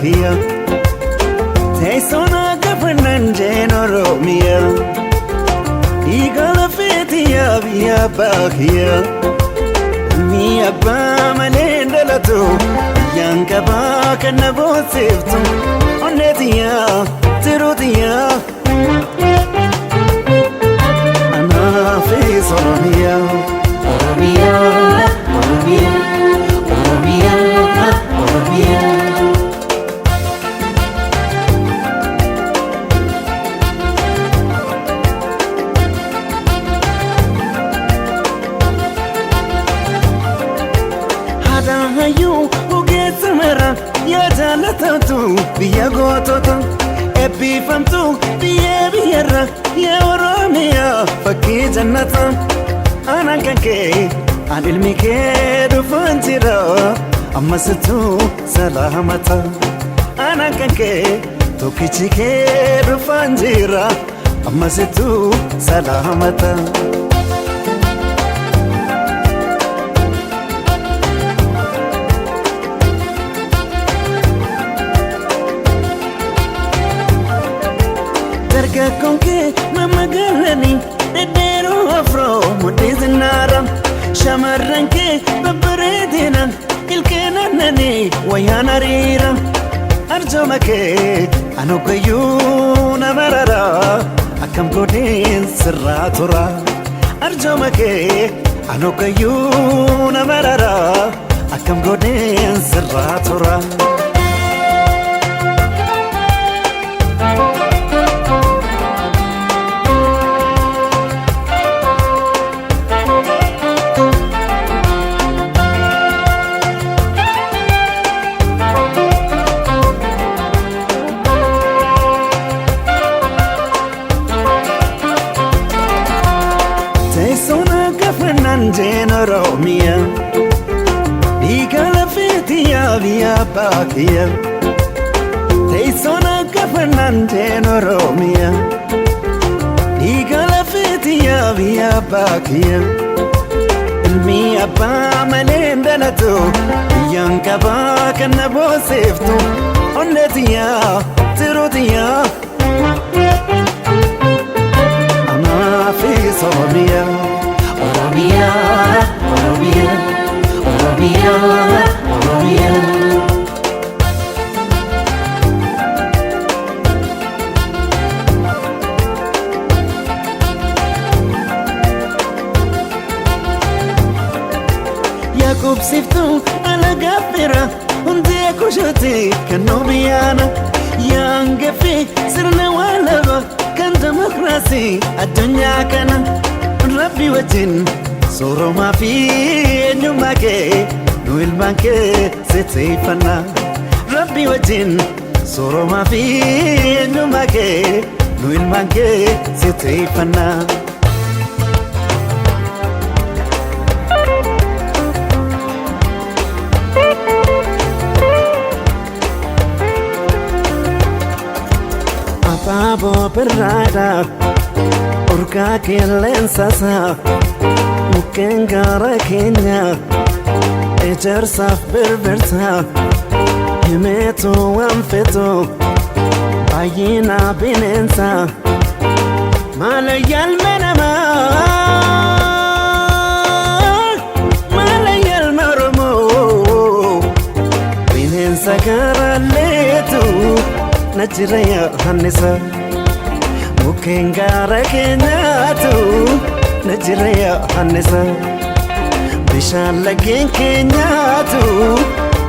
bakia Teisona kafanan jenoro mia Igala fetia via bakia Mia ba malendalato Yanka ba kanabo siftu Onetia tirutia Ana fi soromia Oromia Oromia Oromia Oromia Hadahayu ugetamara ya jalatatu biya gototu ebbifamtu biya biyarra ya Oromia fakki jannata anan kanke an ilmi kee dhufan jira ammasitu salamata anan kanke tokkichi kee dhufan jira ammasitu salamata Darga konke mama garani dedero afro mudizinara shamarranke babredina ilkenanani wayanarira arjomake anokayuna marara akam godin sirratura arjomake anokayuna marara akam godin sirratura Jenero mia Igala fetia via bakia Teisona kafanan jenero mia Igala fetia via bakia Ilmi abba malendalato Yanka ba kanabo siftu Onnetia tirutia Ama fi soromia Oromia, Oromia, Oromia, Oromia Yakub siftu ala gafira Unde kushati kanubiana Yangafi sirna walaba Kan demokrasi adunya kana Rabbi wajin soroma fi nyumake nu ilmanke setsifana Rabbi wajin soroma fi nyumake nu ilmanke setsifana Apabo perrada Urka kelensasa Mukengara Kenya Ejersaf berberta Himeto amfeto Ayina binensa Malayal menama Malayal maromo Binensa garaletu Najiraya hanisa Mukengara Kenyatu Najiraya hanisa Bishan lagin Kenyatu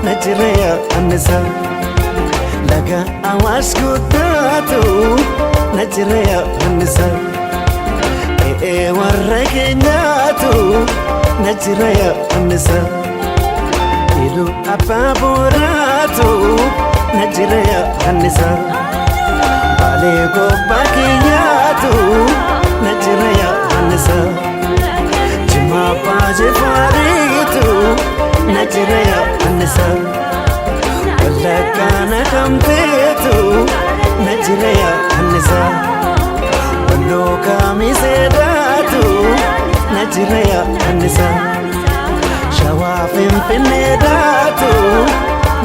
Najiraya hanisa Laga awash kutatu Najiraya hanisa warra Kenyatu Najiraya hanisa Ilu ababuratu Najiraya hanisa Balego bakiyatu Najiraya hanisa Jima baje faritu Najiraya hanisa Walakana kamtetu Najiraya hanisa Waloka misedatu Najiraya hanisa Shawafin finedatu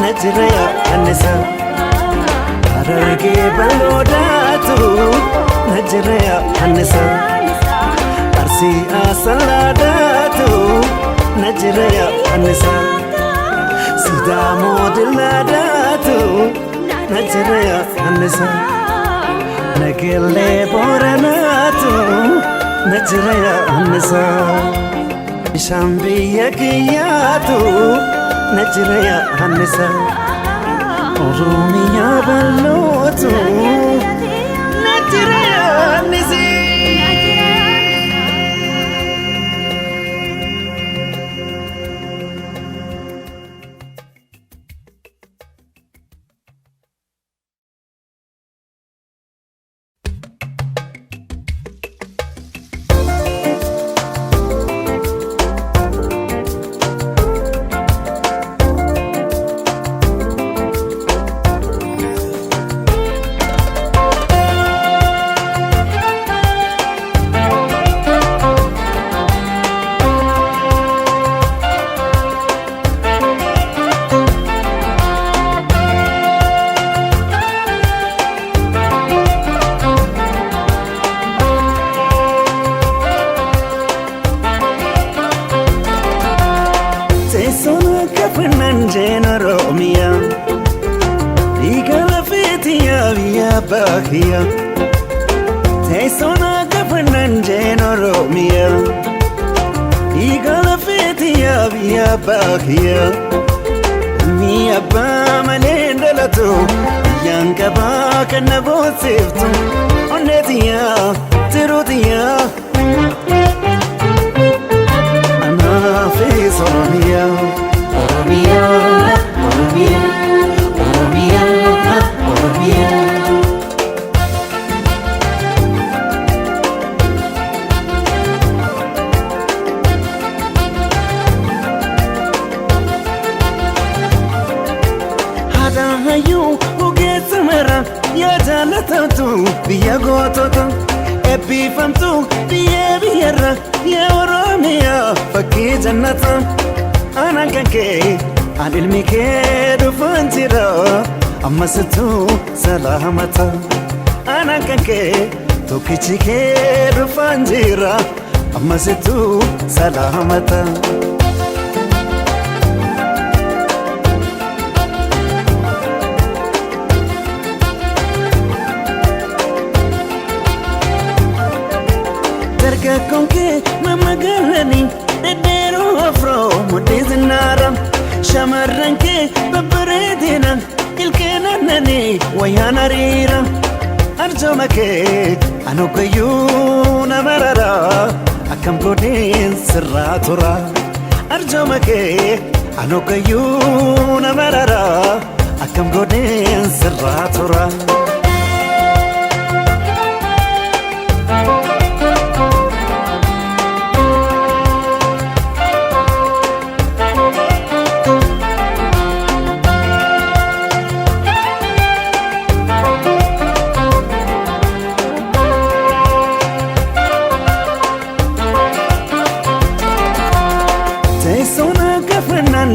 Najiraya hanisa Hararge balodatu Najraya Annisa Arsi asaladatu Najraya Annisa Sidamo diladatu Najraya Annisa Nagelle boranatu Najraya Annisa Shambiya kiyatu Najraya Annisa Oromiya ballotu Najraya Annisa Bakia Taisona kapanan jeno romia Igala fetia via bakia Mi abba manenda lato Yanka baka na bosiftu Onetia tirutia Anafis oromia Oromia Oromia Oromia Oromia Ya jalatatu biya gototu ebbifamtu biya biyarra ya Oromiya fakkii jannata anan kan kee an ilmi kee dhufaan jira ammasitu salaamata anan kan kee tokkichi kee dhufaan jira ammasitu salaamata Konke mama galani dedero afro modizinara shamarranke babredina ilkena nani wayana rira arjomake anukayu namarara akam godin sirratura arjomake anukayu namarara akam godin sirratura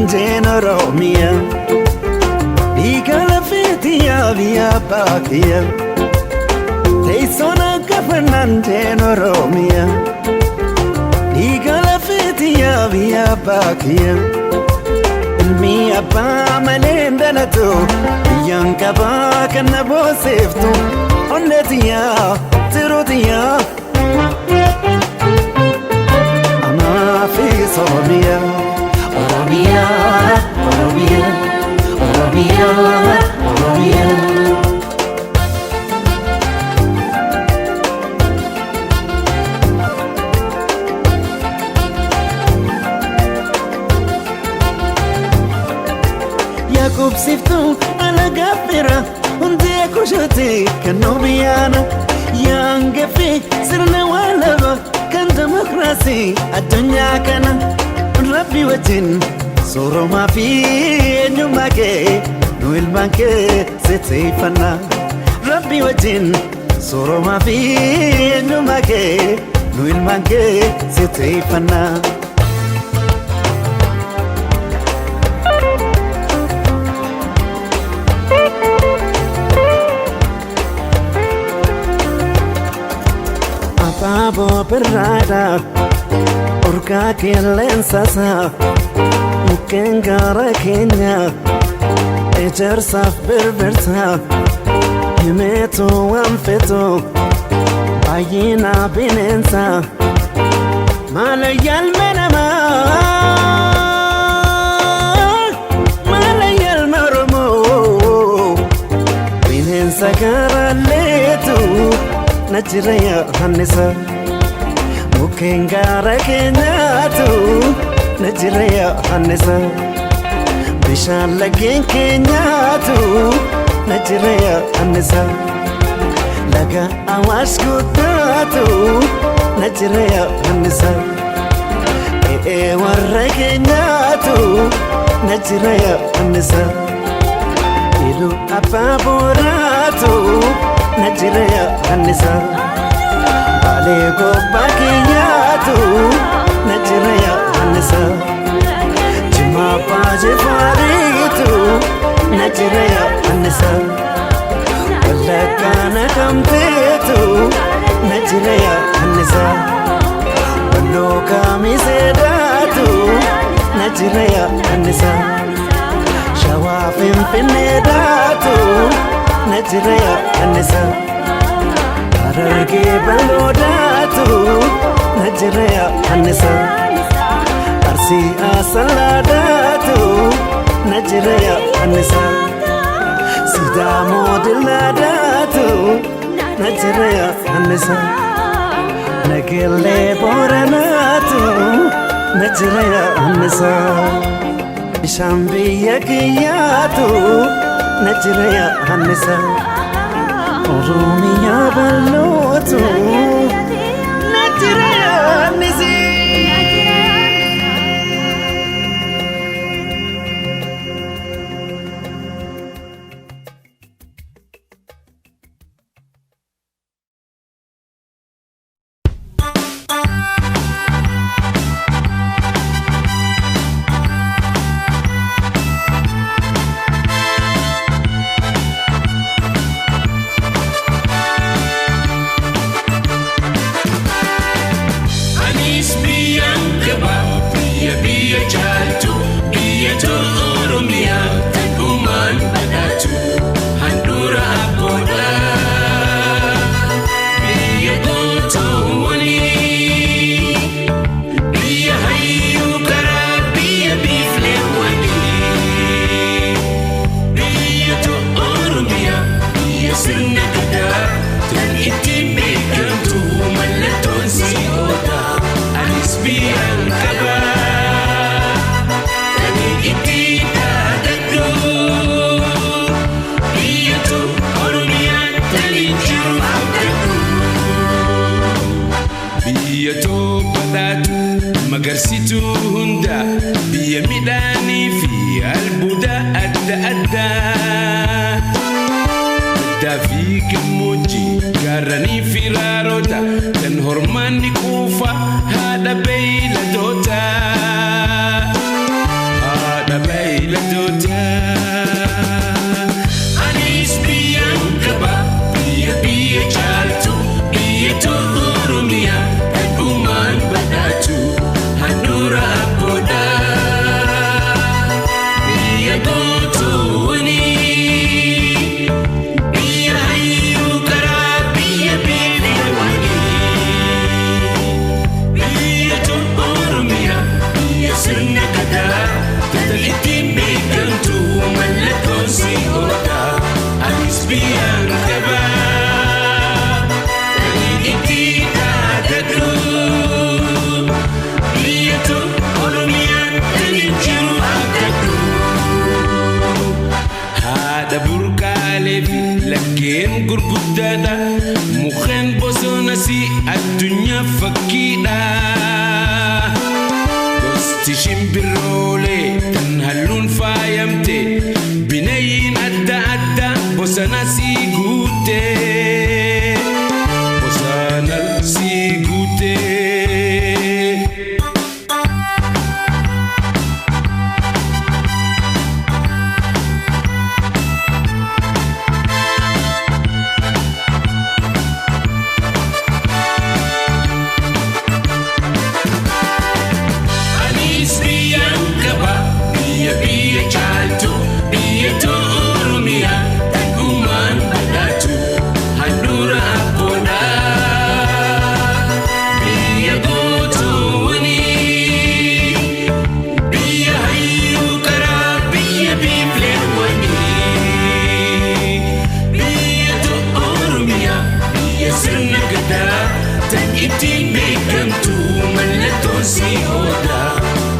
Jeno Romia Igala fetia via bakia Taisona kapanan Jeno Romia Igala fetia via bakia Mi abba manenda lato Yanka baka na bosiftu Onetia tirutia Anafis Oromia Oromia, Oromia, Oromia, Oromia. Yakub siftu ala gafira, unde kushati kanubiana. Yangefi sirna walaba kan demokrasi adunya kana. Rabbi wajin soroma fi nyumake no ilmanke sitifana Rabbi wajin soroma fi nyumake no ilmanke sitifana berada Urka qilleensasa mukkeen gaara keenya ejersaaf birbirsa himeetu waan feetu baay'ina bineensa maala yaalme namaa maala yaalme oromoo bineensa gaaraalleetu na jira yaadannisa mukkeen gaara keenyaatu na jira yaadannisa bishaan laggeen keenyaatu na jira yaadannisa laga Awaash guddaatu na jira yaadannisa warra keenyaatu na jira yaadannisa Iluu abbaa booraatu na jira yaadannisa Baalee gobbaa keenyaatu na jira yaadannisa Jimmaa abbaa Jifaariitu na jira yaadannisa Wallaggaa Naqamteetu na jira yaadannisa Walloo Kamiseedhaatu na jira yaadannisa Shawaa Finfinneedhaatu na jira yaadannisa Harargee Baloodaatu na jira yaadannisa Arsii Asalaadhaatu na jira yaadannisa Sidaamoo Dillaadhaatu na jira yaadannisa Nageellee Booranaatu na jira yaadannisa Bishaan biyya kiyyaatu na jira yaadannisa Oromiyaa bal'ootu na jira yaadannisa Magarsituu hunda biyya midhaanii fi albuuda adda addaa Baddaa fi gammoojjii gaarranii fi raaroota kan hormaanni quufa haadha beeyladoota haadha beeyladoota Anis biyyaan qaba biyya caaltu biyya Oromiyaa dhugumaan badhaatu handhuura abboodha biyya gootooni biyya hayyuu karaa biyya beelewanii biyya Oromiyaa biyya sirna gadaa tatalittiin beekamtu mallattoon si'oodha anis biyyaan qaba Laggeen gurguddaadha mukkeen bosonasi addunyaa fakkiidha Gosti shimbiroolee kan halluun faayamte bineeyyiin adda addaa bosonasi guute bosonasi guute ittiin beekamtu mallattoon si ooda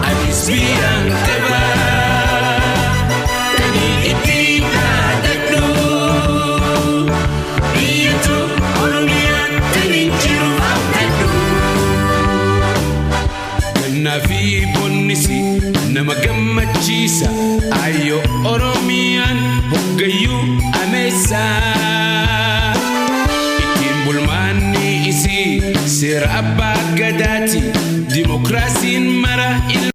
anis biyyaan qaba tanii ittiin dhaadadhu biyyattuu Oromiyaa tanii jiru abdadhu gannaa fi bonnisi nama gammachiisa ayyoo Oromiyaan hoggayyuu ameessaa ittiin bulmaanni isii seera abbaa gadaati dimokiraasiin mara